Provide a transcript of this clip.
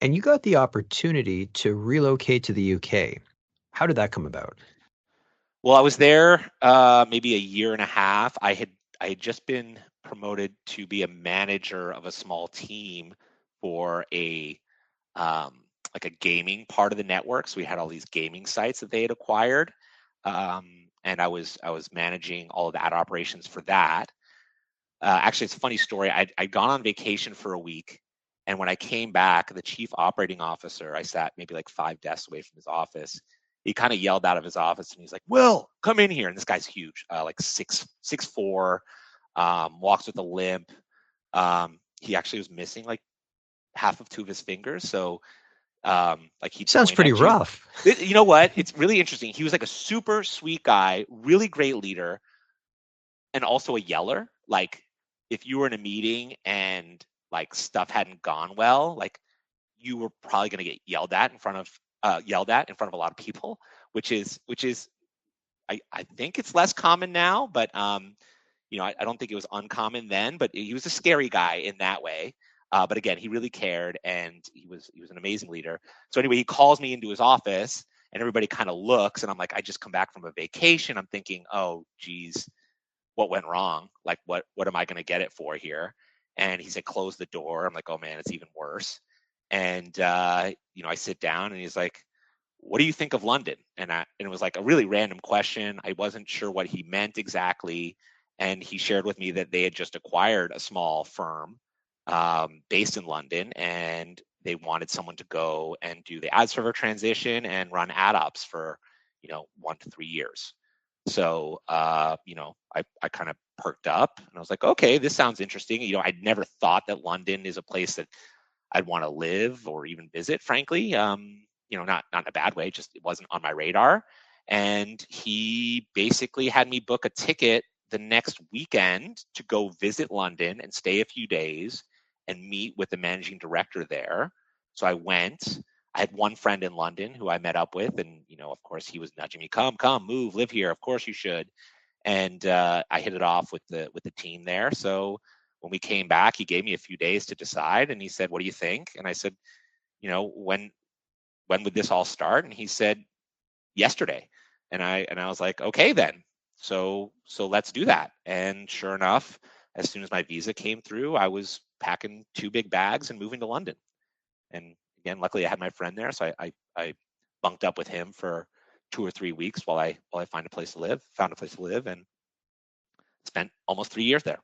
And you got the opportunity to relocate to the UK. How did that come about? Well, I was there maybe a year and a half. I had just been promoted to be a manager of a small team for a like a gaming part of the network. So we had all these gaming sites that they had acquired, and I was managing all of the ad operations for that. Actually, it's a funny story. I'd gone on vacation for a week, and when I came back, the chief operating officer, I sat maybe like 5 desks away from his office. He kind of yelled out of his office, and he's like, "Will, come in here!" And this guy's huge, like 6'4", walks with a limp. He actually was missing like half of two of his fingers, so like he'd Sounds point pretty at you. rough. You know what? It's really interesting. He was like a super sweet guy, really great leader, and also a yeller. Like if you were in a meeting and like stuff hadn't gone well, like you were probably going to get yelled at in front of a lot of people, which is I think it's less common now, but I don't think it was uncommon then. But he was a scary guy in that way. But again, he really cared, and he was an amazing leader. So anyway, he calls me into his office, and everybody kind of looks, and I'm like, I just come back from a vacation. I'm thinking, oh, geez, what went wrong? Like, what am I going to get it for here? And he said, close the door. I'm like, oh man, it's even worse. And I sit down, and he's like, what do you think of London? And it was like a really random question. I wasn't sure what he meant exactly. And he shared with me that they had just acquired a small firm based in London, and they wanted someone to go and do the ad server transition and run ad ops for 1 to 3 years. So I kind of perked up, and I was like, okay, this sounds interesting. I'd never thought that London is a place that I'd want to live or even visit, frankly. Not in a bad way, just it wasn't on my radar. And he basically had me book a ticket the next weekend to go visit London and stay a few days and meet with the managing director there. So I went. I had one friend in London who I met up with, and of course, he was nudging me, come, move, live here. Of course, you should. And I hit it off with the team there. So when we came back, he gave me a few days to decide, and he said, "What do you think?" And I said, when would this all start? And he said, yesterday. And I was like, okay then. So let's do that. And sure enough, as soon as my visa came through, I was packing 2 big bags and moving to London. And again, luckily I had my friend there, so I bunked up with him for 2 or 3 weeks while I found a place to live, and spent almost 3 years there.